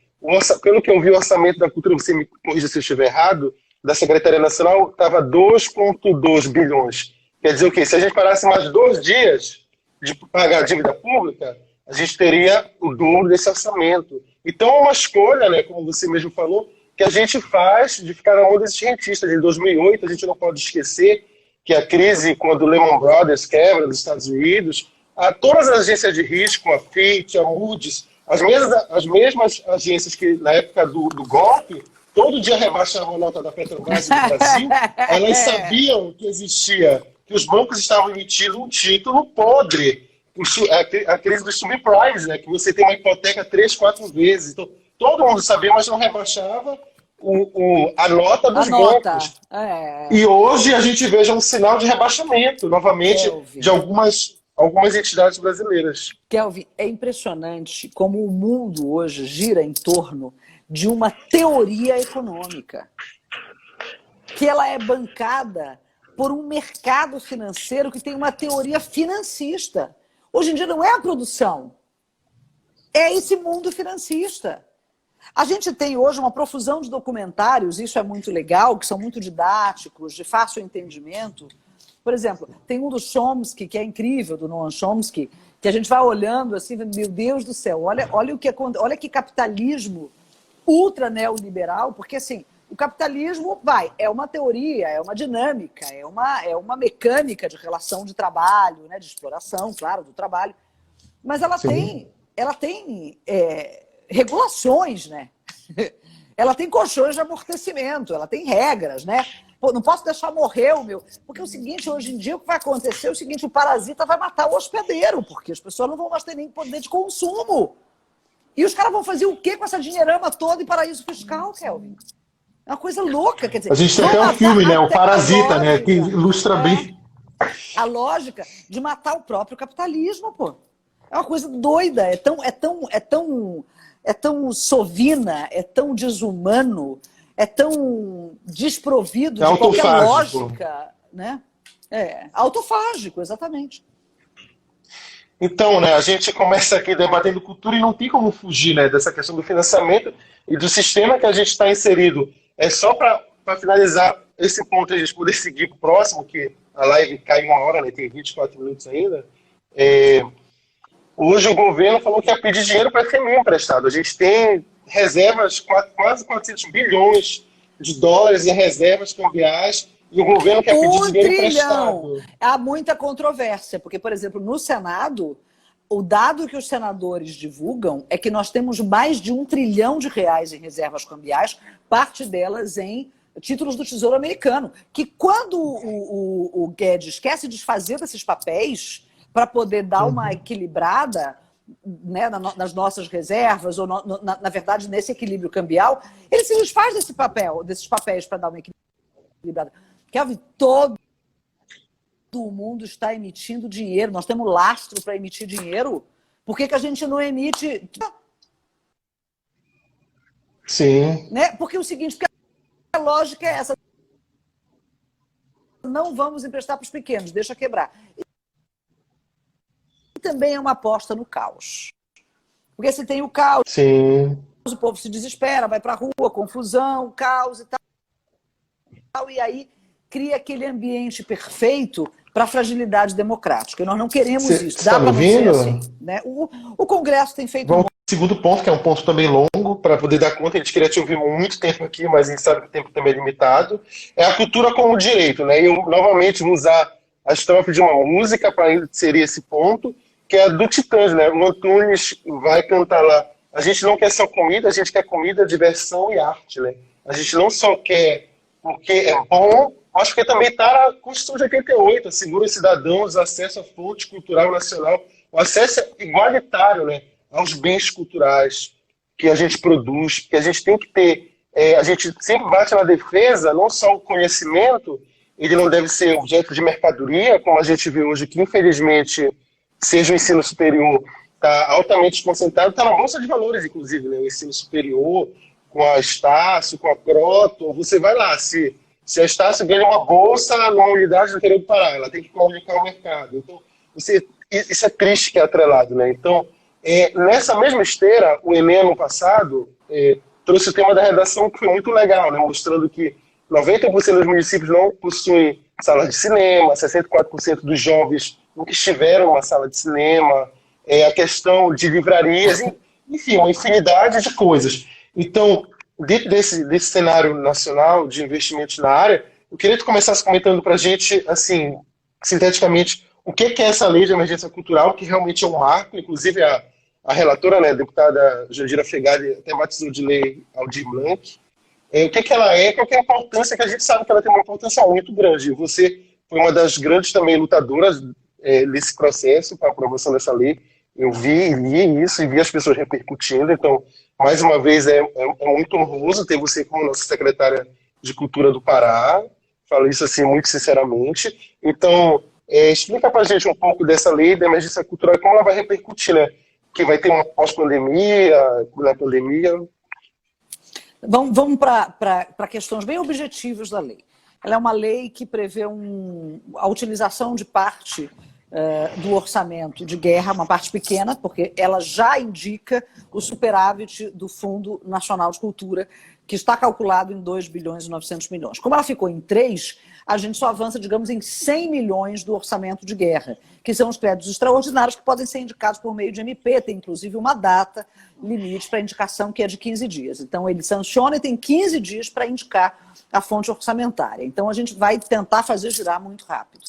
Pelo que eu vi, o orçamento da cultura, você me corrija se eu estiver errado, da Secretaria Nacional estava 2,2 bilhões. Quer dizer o quê? Se a gente parasse mais 2 dias de pagar a dívida pública, a gente teria o dobro desse orçamento. Então é uma escolha, né, como você mesmo falou, que a gente faz de ficar na mão desses rentistas. Em 2008, a gente não pode esquecer que a crise, quando o Lehman Brothers quebra nos Estados Unidos, todas as agências de risco, a Fitch, a Moody's, as mesmas agências que na época do golpe, todo dia rebaixavam a nota da Petrobras no Brasil, elas sabiam que existia, que os bancos estavam emitindo um título podre, a crise do subprime, né, que você tem uma hipoteca 3, 4 vezes. Então, todo mundo sabia, mas não rebaixava a nota dos bancos. E hoje a gente veja um sinal de rebaixamento, novamente, de algumas entidades brasileiras. Kelvin, é impressionante como o mundo hoje gira em torno de uma teoria econômica, que ela é bancada por um mercado financeiro que tem uma teoria financista. Hoje em dia não é a produção, é esse mundo financista. A gente tem hoje uma profusão de documentários, isso é muito legal, que são muito didáticos, de fácil entendimento. Por exemplo, tem um do Chomsky, que é incrível, do Noam Chomsky, que a gente vai olhando assim, meu Deus do céu, olha que capitalismo ultra neoliberal, porque assim, o capitalismo é uma teoria, é uma dinâmica, é uma mecânica de relação de trabalho, né, de exploração, claro, do trabalho, mas ela tem regulações, né? Ela tem colchões de amortecimento, ela tem regras, né? Pô, não posso deixar morrer o meu... Porque é o seguinte, hoje em dia o que vai acontecer é o seguinte, o parasita vai matar o hospedeiro, porque as pessoas não vão mais ter nem poder de consumo. E os caras vão fazer o quê com essa dinheirama toda em paraíso fiscal, Kelvin? É uma coisa louca, quer dizer... A gente tem até um filme, né? O Parasita, né? Que ilustra bem... A lógica de matar o próprio capitalismo, pô. É uma coisa doida, é tão sovina, é tão desumano, é tão desprovido de qualquer lógica, né? Autofágico, exatamente. Então, né, a gente começa aqui debatendo cultura e não tem como fugir, né, dessa questão do financiamento e do sistema que a gente está inserido. É só para finalizar esse ponto, a gente poder seguir para o próximo, que a live cai 1 hora, né, tem 24 minutos ainda. Hoje o governo falou que ia pedir dinheiro para FMI emprestado. A gente tem reservas, quase 400 bilhões de dólares em reservas cambiais, e o governo quer pedir dinheiro emprestado. Há muita controvérsia, porque, por exemplo, no Senado, o dado que os senadores divulgam é que nós temos mais de R$1 trilhão em reservas cambiais, parte delas em títulos do Tesouro Americano, que quando o Guedes quer se desfazer desses papéis para poder dar uma equilibrada, né, nas nossas reservas, ou na verdade nesse equilíbrio cambial, ele se desfaz desses papéis para dar uma equilibrada. Kelvin, todo mundo está emitindo dinheiro, nós temos lastro para emitir dinheiro, por que a gente não emite? Sim. Né? Porque é o seguinte, porque a lógica é essa, não vamos emprestar para os pequenos, deixa quebrar. Também é uma aposta no caos. Porque se tem o caos, sim, o povo se desespera, vai para a rua, confusão, caos e tal, e aí cria aquele ambiente perfeito para a fragilidade democrática. E nós não queremos isso. Dá para ser assim, né? O Congresso tem feito... Vamos ao segundo ponto, que é um ponto também longo, para poder dar conta. A gente queria te ouvir muito tempo aqui, mas a gente sabe que o tempo também é limitado. É a cultura como direito, né? Eu, novamente, vou usar a estrofe de uma música para inserir esse ponto, que é a do Titãs, né? O Antunes vai cantar lá. A gente não quer só comida, a gente quer comida, diversão e arte, né? A gente não só quer porque é bom, mas porque também está na Constituição de 88, assegura aos cidadãos acesso à fonte cultural nacional, o acesso igualitário, né, aos bens culturais que a gente produz, que a gente tem que ter. A gente sempre bate na defesa, não só o conhecimento, ele não deve ser objeto de mercadoria, como a gente vê hoje, que infelizmente, seja o ensino superior, está altamente desconcentrado, está na Bolsa de Valores, inclusive, né, o ensino superior, a Estácio, com a Croton, você vai lá, se a Estácio ganha uma bolsa numa unidade do interior do Pará, ela tem que comunicar ao mercado. Então, isso é triste que é atrelado, né? Então, nessa mesma esteira, o Enem, ano passado, trouxe o tema da redação, que foi muito legal, né? Mostrando que 90% dos municípios não possuem sala de cinema, 64% dos jovens nunca estiveram em uma sala de cinema, a questão de livrarias, enfim, uma infinidade de coisas. Então, dentro desse cenário nacional de investimentos na área, eu queria que tu começasse comentando para a gente, assim, sinteticamente, o que é essa lei de emergência cultural, que realmente é um marco, inclusive a relatora, né, a deputada Jandira Fegali, até batizou de lei Aldir Blanc. O que ela é, qual que é a importância, que a gente sabe que ela tem uma importância muito grande. Você foi uma das grandes também lutadoras nesse processo para a aprovação dessa lei. Eu li isso e vi as pessoas repercutindo. Então, mais uma vez, é muito honroso ter você como nossa secretária de Cultura do Pará. Falo isso assim muito sinceramente. Então, explica para a gente um pouco dessa lei da emergência cultural e como ela vai repercutir, né? Que vai ter uma pós-pandemia, na pandemia. Vamos para questões bem objetivas da lei. Ela é uma lei que prevê a utilização de parte do orçamento de guerra, uma parte pequena, porque ela já indica o superávit do Fundo Nacional de Cultura, que está calculado em 2 bilhões e 900 milhões. Como ela ficou em 3, a gente só avança, digamos, em 100 milhões do orçamento de guerra, que são os créditos extraordinários que podem ser indicados por meio de MP, tem inclusive uma data limite para indicação que é de 15 dias. Então ele sanciona e tem 15 dias para indicar a fonte orçamentária. Então a gente vai tentar fazer girar muito rápido.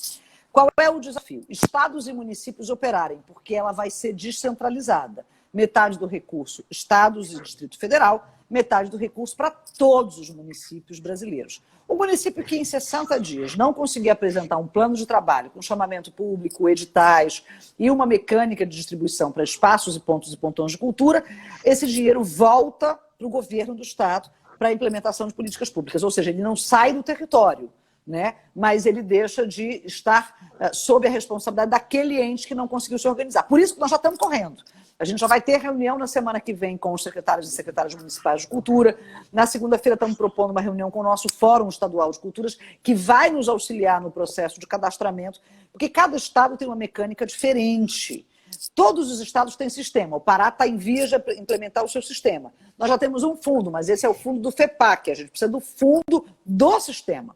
Qual é o desafio? Estados e municípios operarem, porque ela vai ser descentralizada. Metade do recurso, estados e Distrito Federal, metade do recurso para todos os municípios brasileiros. O município que em 60 dias não conseguir apresentar um plano de trabalho com chamamento público, editais e uma mecânica de distribuição para espaços e pontões de cultura, esse dinheiro volta para o governo do estado para a implementação de políticas públicas, ou seja, ele não sai do território, né? Mas ele deixa de estar sob a responsabilidade daquele ente que não conseguiu se organizar. Por isso que nós já estamos correndo. A gente já vai ter reunião na semana que vem com os secretários e secretárias municipais de cultura. Na segunda-feira estamos propondo uma reunião com o nosso Fórum Estadual de Culturas, que vai nos auxiliar no processo de cadastramento, porque cada estado tem uma mecânica diferente. Todos os estados têm sistema. O Pará está em vias de implementar o seu sistema. Nós já temos um fundo, mas esse é o fundo do FEPAC. A gente precisa do fundo do sistema,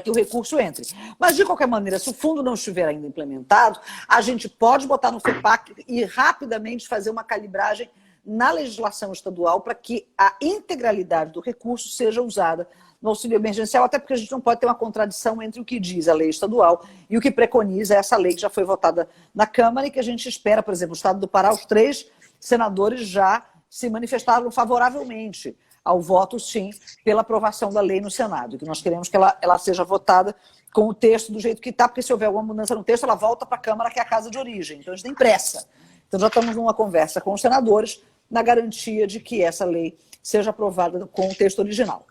que o recurso entre. Mas, de qualquer maneira, se o fundo não estiver ainda implementado, a gente pode botar no FEPAC e rapidamente fazer uma calibragem na legislação estadual para que a integralidade do recurso seja usada no auxílio emergencial, até porque a gente não pode ter uma contradição entre o que diz a lei estadual e o que preconiza essa lei que já foi votada na Câmara e que a gente espera, por exemplo, o estado do Pará, os 3 senadores já se manifestaram favoravelmente ao voto, sim, pela aprovação da lei no Senado, que nós queremos que ela seja votada com o texto do jeito que está, porque se houver alguma mudança no texto, ela volta para a Câmara, que é a casa de origem. Então, a gente tem pressa. Então, já estamos numa conversa com os senadores na garantia de que essa lei seja aprovada com o texto original.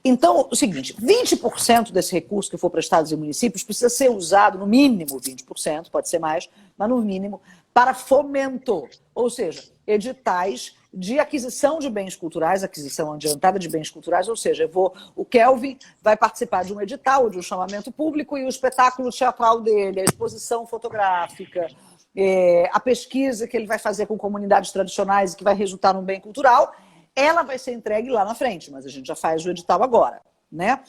Então, o seguinte, 20% desse recurso que for para estados e municípios precisa ser usado, no mínimo 20%, pode ser mais, mas no mínimo, para fomento, ou seja, editais de aquisição de bens culturais, aquisição adiantada de bens culturais, ou seja, o Kelvin vai participar de um edital, de um chamamento público, e o espetáculo teatral dele, a exposição fotográfica, a pesquisa que ele vai fazer com comunidades tradicionais e que vai resultar num bem cultural, ela vai ser entregue lá na frente, mas a gente já faz o edital agora, né?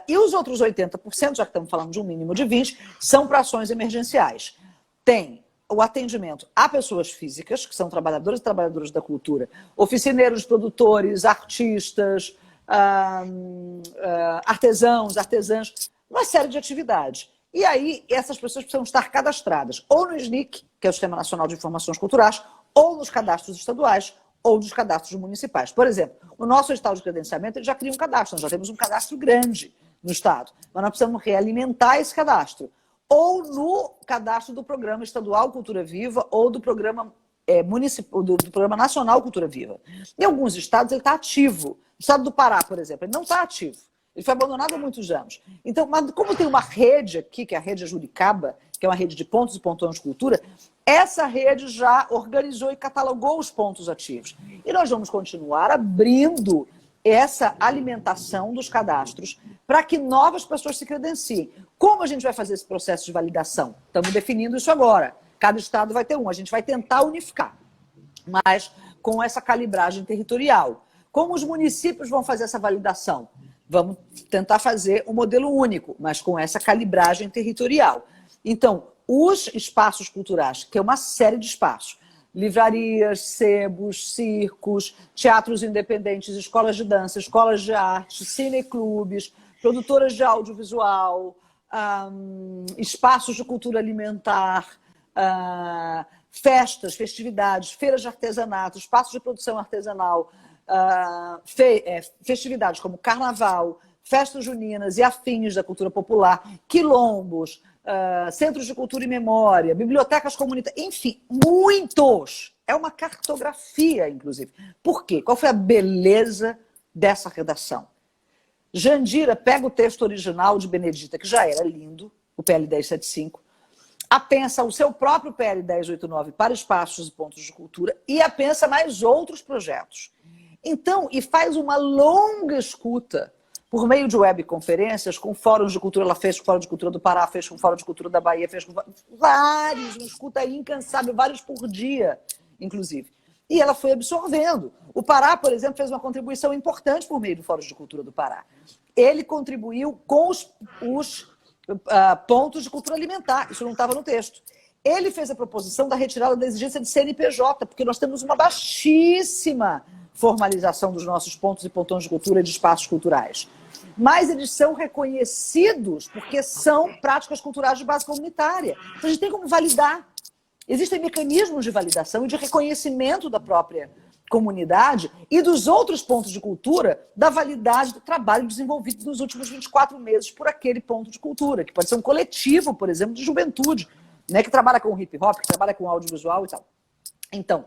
E os outros 80%, já que estamos falando de um mínimo de 20%, são para ações emergenciais. Tem o atendimento a pessoas físicas, que são trabalhadores e trabalhadoras da cultura, oficineiros, produtores, artistas, artesãos, artesãs, uma série de atividades. E aí, essas pessoas precisam estar cadastradas ou no SNIC, que é o Sistema Nacional de Informações Culturais, ou nos cadastros estaduais, ou dos cadastros municipais. Por exemplo, o nosso edital de credenciamento ele já cria um cadastro, nós já temos um cadastro grande no estado, mas nós precisamos realimentar esse cadastro, ou no cadastro do Programa Estadual Cultura Viva, ou do Programa municipal, do Programa Nacional Cultura Viva. Em alguns estados ele está ativo. No estado do Pará, por exemplo, ele não está ativo. Ele foi abandonado há muitos anos. Então, mas como tem uma rede aqui, que é a rede Juricaba, que é uma rede de pontos e pontões de cultura, essa rede já organizou e catalogou os pontos ativos. E nós vamos continuar abrindo essa alimentação dos cadastros para que novas pessoas se credenciem. Como a gente vai fazer esse processo de validação? Estamos definindo isso agora. Cada estado vai ter um. A gente vai tentar unificar, mas com essa calibragem territorial. Como os municípios vão fazer essa validação? Vamos tentar fazer um modelo único, mas com essa calibragem territorial. Então, os espaços culturais, que é uma série de espaços, livrarias, sebos, circos, teatros independentes, escolas de dança, escolas de arte, cineclubes, produtoras de audiovisual, espaços de cultura alimentar, festas, festividades, feiras de artesanato, espaços de produção artesanal, festividades como carnaval, festas juninas e afins da cultura popular, quilombos, centros de cultura e memória, bibliotecas comunitárias, enfim, muitos. É uma cartografia, inclusive. Por quê? Qual foi a beleza dessa redação? Jandira pega o texto original de Benedita, que já era lindo, o PL 1075, apensa o seu próprio PL 1089 para espaços e pontos de cultura e apensa mais outros projetos. Então, e faz uma longa escuta por meio de webconferências, com fóruns de cultura. Ela fez com o Fórum de Cultura do Pará, fez com o Fórum de Cultura da Bahia, fez com vários, uma escuta incansável, vários por dia, inclusive. E ela foi absorvendo. O Pará, por exemplo, fez uma contribuição importante por meio do Fórum de Cultura do Pará. Ele contribuiu com os pontos de cultura alimentar, isso não estava no texto. Ele fez a proposição da retirada da exigência de CNPJ, porque nós temos uma baixíssima formalização dos nossos pontos e pontões de cultura e de espaços culturais. Mas eles são reconhecidos porque são práticas culturais de base comunitária. Então a gente tem como validar. Existem mecanismos de validação e de reconhecimento da própria comunidade e dos outros pontos de cultura da validade do trabalho desenvolvido nos últimos 24 meses por aquele ponto de cultura, que pode ser um coletivo, por exemplo, de juventude, né, que trabalha com hip hop, que trabalha com audiovisual e tal. Então,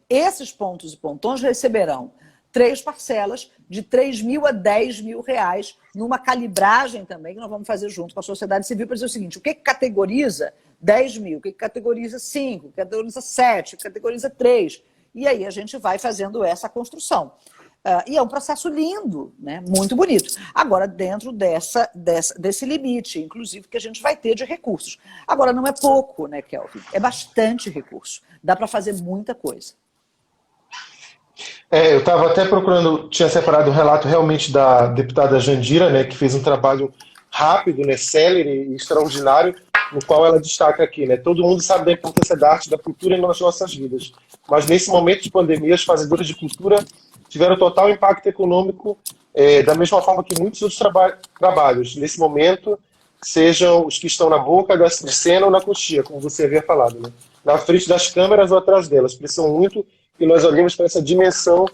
esses pontos e pontões receberão 3 parcelas de 3 mil a 10 mil reais, numa calibragem também que nós vamos fazer junto com a sociedade civil para dizer o seguinte: o que categoriza 10 mil, o que categoriza 5, o que categoriza 7, o que categoriza 3. E aí a gente vai fazendo essa construção. E é um processo lindo, né? Muito bonito. Agora, dentro desse limite, inclusive, que a gente vai ter de recursos. Agora, não é pouco, né, Kelvin? É bastante recurso. Dá para fazer muita coisa. Eu estava até procurando, tinha separado o relato realmente da deputada Jandira, né, que fez um trabalho rápido, né, célere e extraordinário, no qual ela destaca aqui, né, todo mundo sabe da importância da arte e da cultura nas nossas vidas, mas nesse momento de pandemia, os fazedores de cultura tiveram total impacto econômico, da mesma forma que muitos outros trabalhos, nesse momento, sejam os que estão na boca da cena ou na coxia, como você havia falado, né, na frente das câmeras ou atrás delas. Precisam muito que nós olhemos para essa dimensão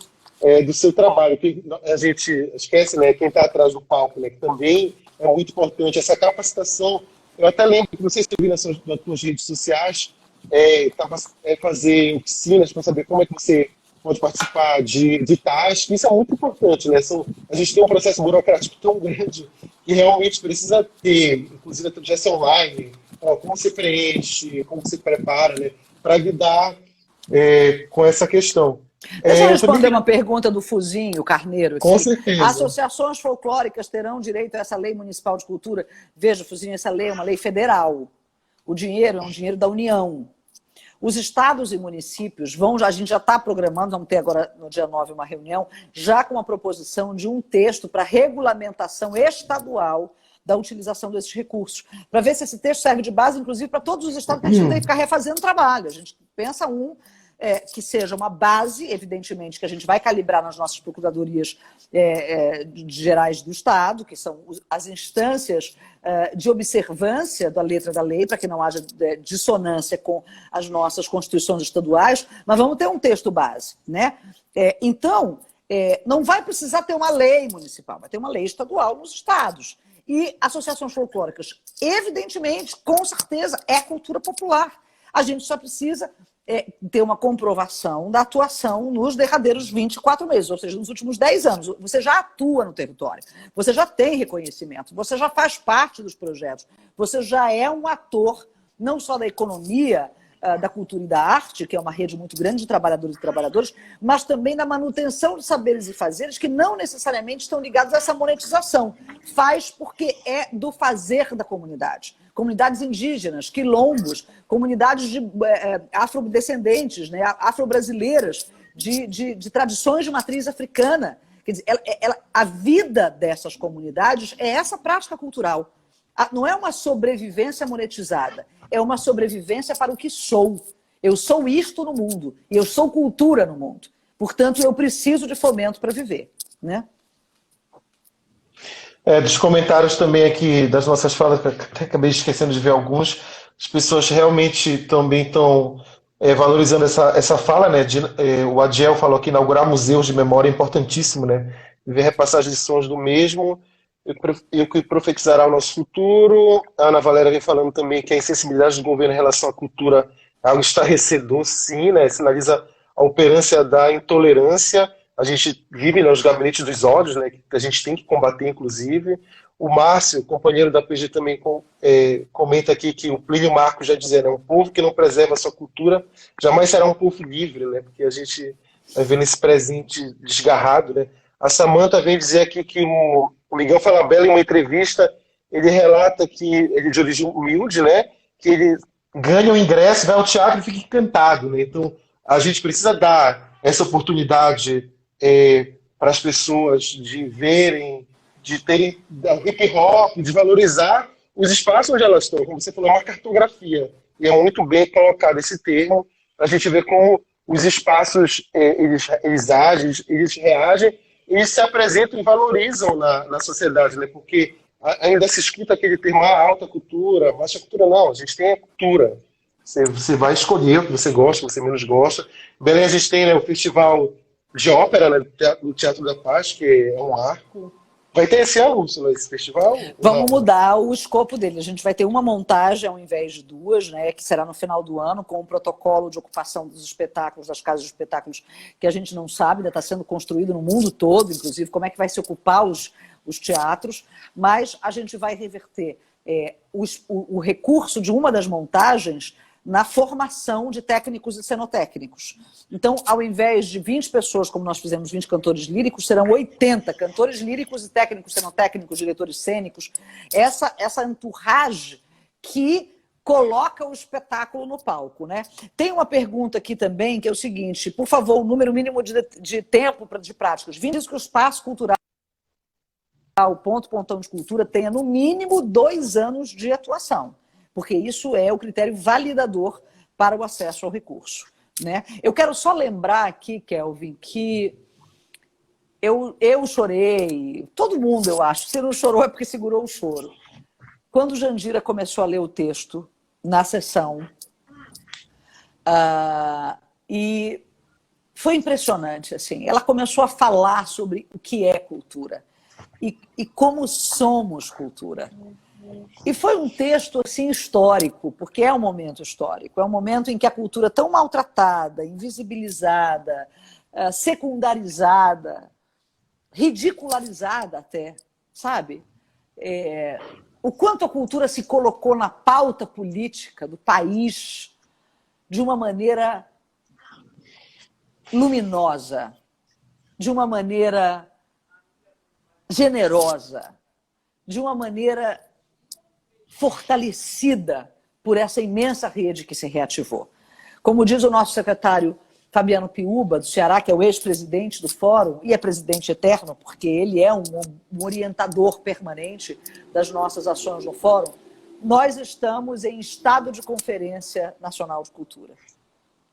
do seu trabalho, que a gente esquece, né, quem está atrás do palco, né, que também é muito importante, essa capacitação. Eu até lembro que, não sei se você viu nas suas redes sociais, fazer oficinas para saber como é que você pode participar de tais, isso é muito importante, né? A gente tem um processo burocrático tão grande que realmente precisa ter, inclusive a inteligência online, como você preenche, como você prepara, né, para lidar com essa questão. Deixa eu responder uma pergunta do Fuzinho Carneiro. Com certeza. Associações folclóricas terão direito a essa lei municipal de cultura? Veja, Fuzinho, essa lei é uma lei federal. O dinheiro é um dinheiro da União. Os estados e municípios a gente já está programando, vamos ter agora no dia 9 uma reunião, já com a proposição de um texto para regulamentação estadual da utilização desses recursos, para ver se esse texto serve de base, inclusive, para todos os estados, que a gente não tem que ficar refazendo trabalho. A gente pensa que seja uma base, evidentemente, que a gente vai calibrar nas nossas procuradorias gerais do Estado, que são as instâncias de observância da letra da lei, para que não haja dissonância com as nossas constituições estaduais, mas vamos ter um texto base, né? Então, não vai precisar ter uma lei municipal, vai ter uma lei estadual nos estados. E associações folclóricas, evidentemente, com certeza, é cultura popular. A gente só precisa ter uma comprovação da atuação nos derradeiros 24 meses, ou seja, nos últimos 10 anos. Você já atua no território, você já tem reconhecimento, você já faz parte dos projetos, você já é um ator, não só da economia, da cultura e da arte, que é uma rede muito grande de trabalhadores e trabalhadoras, mas também na manutenção de saberes e fazeres que não necessariamente estão ligados a essa monetização. Faz porque é do fazer da comunidade. Comunidades indígenas, quilombos, comunidades afrodescendentes, né, afro-brasileiras, de tradições de matriz africana. Quer dizer, a vida dessas comunidades é essa prática cultural. Não é uma sobrevivência monetizada, é uma sobrevivência para o que sou. Eu sou isto no mundo, e eu sou cultura no mundo. Portanto, eu preciso de fomento para viver, né? Dos comentários também aqui das nossas falas, que até acabei esquecendo de ver alguns, as pessoas realmente também estão valorizando essa fala, né? O Adiel falou que inaugurar museus de memória é importantíssimo, né? Ver repassar as lições do mesmo, eu que profetizará o nosso futuro. A Ana Valéria vem falando também que a insensibilidade do governo em relação à cultura é algo estarrecedor, sim, né? Sinaliza a operância da intolerância. A gente vive nos gabinetes dos ódios, né, que a gente tem que combater, inclusive. O Márcio, companheiro da PG, também comenta aqui que o Plínio Marcos já dizia, né, um povo que não preserva a sua cultura jamais será um povo livre, né, porque a gente vai vendo esse presente desgarrado. Né. A Samanta vem dizer aqui que o Miguel Falabella, em uma entrevista, ele relata que ele é de origem humilde, né, que ele ganha o ingresso, vai ao teatro e fica encantado. Né. Então, a gente precisa dar essa oportunidade para as pessoas de verem, de terem hip hop, de valorizar os espaços onde elas estão. Como você falou, é uma cartografia. E é muito bem colocado esse termo para a gente ver como os espaços eles agem, eles reagem, eles se apresentam e valorizam na sociedade, né? Porque ainda se escuta aquele termo alta cultura, baixa cultura. Não, a gente tem a cultura. Você vai escolher o que você gosta, o que você menos gosta. Belém, a gente tem, né, o festival de ópera, né, do Teatro da Paz, que é um arco. Vai ter esse ano, Úrsula, esse festival? Vamos mudar o escopo dele. A gente vai ter uma montagem ao invés de duas, né, que será no final do ano, com um protocolo de ocupação dos espetáculos, das casas de espetáculos, que a gente não sabe, ainda está sendo construído no mundo todo, inclusive, como é que vai se ocupar os teatros, mas a gente vai reverter o recurso de uma das montagens na formação de técnicos e cenotécnicos. Então, ao invés de 20 pessoas, como nós fizemos, 20 cantores líricos, serão 80 cantores líricos e técnicos cenotécnicos, diretores cênicos, essa entourage que coloca o espetáculo no palco. Né? Tem uma pergunta aqui também, que é o seguinte, por favor, o número mínimo de tempo de práticas. Diz que o espaço cultural, o pontão de cultura, tenha no mínimo 2 anos de atuação, porque isso é o critério validador para o acesso ao recurso. Né? Eu quero só lembrar aqui, Kelvin, que eu chorei, todo mundo, eu acho, se não chorou é porque segurou o choro. Quando Jandira começou a ler o texto na sessão, e foi impressionante, assim, ela começou a falar sobre o que é cultura e como somos cultura. E foi um texto assim, histórico, porque é um momento histórico, é um momento em que a cultura tão maltratada, invisibilizada, secundarizada, ridicularizada até, sabe? O quanto a cultura se colocou na pauta política do país de uma maneira luminosa, de uma maneira generosa, de uma maneira fortalecida por essa imensa rede que se reativou. Como diz o nosso secretário Fabiano Piúba, do Ceará, que é o ex-presidente do Fórum, e é presidente eterno, porque ele é um orientador permanente das nossas ações no Fórum, nós estamos em estado de Conferência Nacional de Cultura.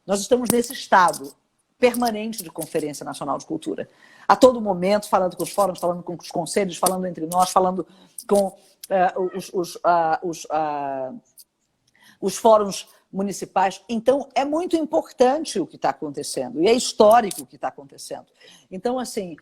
Nós estamos nesse estado permanente de Conferência Nacional de Cultura. A todo momento, falando com os fóruns, falando com os conselhos, falando entre nós, falando com os fóruns municipais. Então, é muito importante o que está acontecendo, e é histórico o que está acontecendo. Então, assim,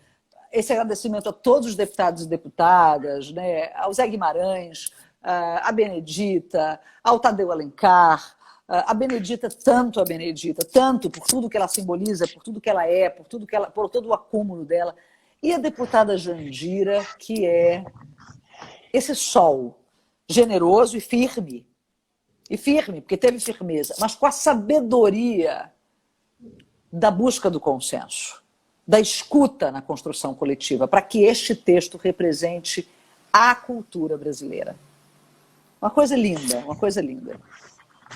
esse agradecimento a todos os deputados e deputadas, né, ao Zé Guimarães, a Benedita, ao Tadeu Alencar, a Benedita, tanto por tudo que ela simboliza, por tudo que ela é, por todo o acúmulo dela, e a deputada Jandira, que é esse sol generoso e firme e firme, porque teve firmeza, mas com a sabedoria da busca do consenso, da escuta na construção coletiva, para que este texto represente a cultura brasileira. Uma coisa linda, uma coisa linda.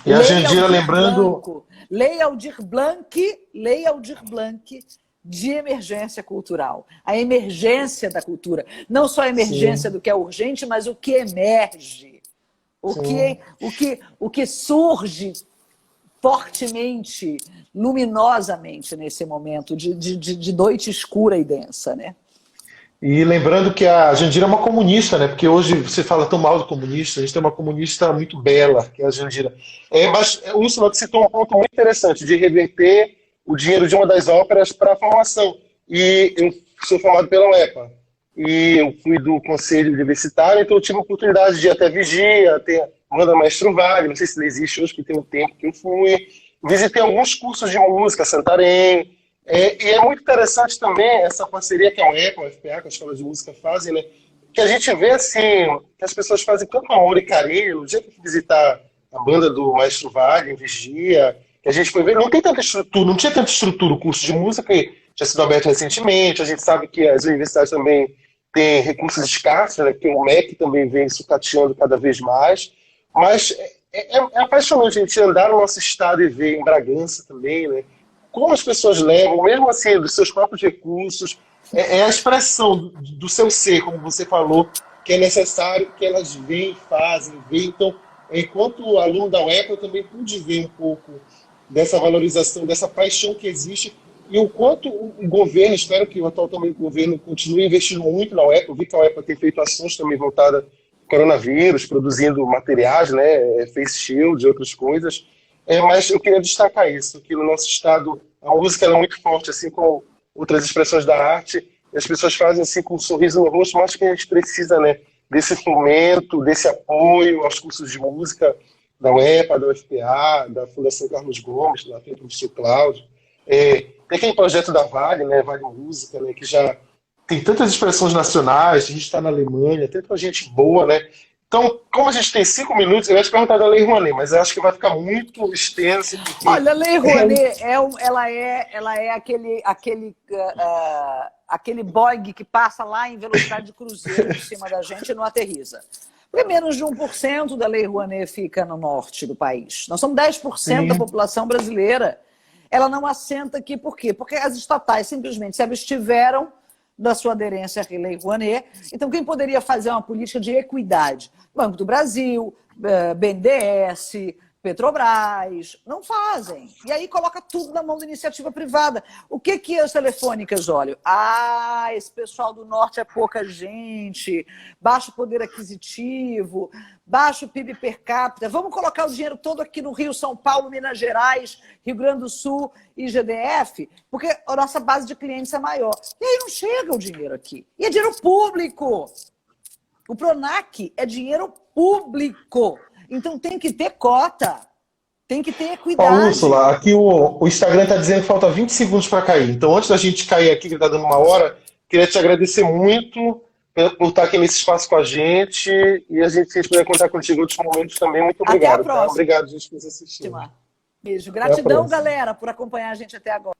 E a Jandira lembrando... Leia Aldir Blanc de emergência cultural. A emergência da cultura. Não só a emergência do que é urgente, mas o que emerge. O que surge fortemente, luminosamente nesse momento de noite escura e densa, né? E lembrando que a Jandira é uma comunista, né? Porque hoje você fala tão mal do comunista, a gente tem uma comunista muito bela, que é a Jandira. Mas o Úrsula citou um ponto muito interessante, de reverter o dinheiro de uma das óperas para a formação. E eu sou formado pela UEPA. E eu fui do Conselho Universitário, então eu tive a oportunidade de ir até Vigia, ter a Banda Maestro Wagner, não sei se ele existe hoje, porque tem um tempo que eu fui. Visitei alguns cursos de música, Santarém. E é muito interessante também essa parceria que a UEPA, a FPA, que as escolas de música fazem, né? Que a gente vê assim, que as pessoas fazem tanto amor e carinho. No dia que eu fui visitar a banda do Maestro Wagner, em Vigia, que a gente foi ver, não tem tanta estrutura, não tinha tanta estrutura o curso de música, que tinha sido aberto recentemente. A gente sabe que as universidades também têm recursos escassos, né? Que o MEC também vem sucateando cada vez mais. Mas é apaixonante a gente andar no nosso estado e ver em Bragança também, né? Como as pessoas levam, mesmo assim, dos seus próprios recursos, é a expressão do seu ser, como você falou, que é necessário que elas veem, fazem, veem. Então, enquanto aluno da UEPA, eu também pude ver um pouco dessa valorização, dessa paixão que existe, e o quanto o governo, espero que o atual também o governo continue investindo muito na UEPA. Eu vi que a UEPA tem feito ações também voltadas ao coronavírus, produzindo materiais, né, face shield e outras coisas. Mas eu queria destacar isso, que no nosso estado a música é muito forte, assim como outras expressões da arte, e as pessoas fazem assim com um sorriso no rosto, mas que a gente precisa, né, desse fomento, desse apoio aos cursos de música da UEPA, da UFPA, da Fundação Carlos Gomes, da Professor Cláudio. Tem aquele projeto da Vale, né, Vale Música, né, que já tem tantas expressões nacionais, a gente está na Alemanha, tanta gente boa, né? Então, como a gente tem 5 minutos, eu ia te perguntar da Lei Rouanet, mas eu acho que vai ficar muito extenso. Porque... Olha, a Lei Rouanet, ela é aquele Boeing que passa lá em velocidade de cruzeiro em cima da gente e não aterriza. Porque menos de 1% da Lei Rouanet fica no norte do país. Nós somos 10% da população brasileira. Ela não assenta aqui, por quê? Porque as estatais simplesmente se abstiveram da sua aderência à Lei Rouanet. Então, quem poderia fazer uma política de equidade? Banco do Brasil, BNDES, Petrobras, não fazem. E aí coloca tudo na mão da iniciativa privada. O que as telefônicas olham? Esse pessoal do norte é pouca gente, baixo poder aquisitivo, baixo PIB per capita. Vamos colocar o dinheiro todo aqui no Rio, São Paulo, Minas Gerais, Rio Grande do Sul e GDF, porque a nossa base de clientes é maior. E aí não chega o dinheiro aqui. E é dinheiro público. O PRONAC é dinheiro público. Então tem que ter cota, tem que ter equidade. Ó, Úrsula, aqui o Instagram está dizendo que falta 20 segundos para cair. Então, antes da gente cair aqui, que está dando 1 hora, queria te agradecer muito por estar aqui nesse espaço com a gente. E a gente puder contar contigo em outros momentos também. Muito obrigado. Até a próxima. Tá? Obrigado, gente, por nos assistir. Beijo. Gratidão, galera, por acompanhar a gente até agora.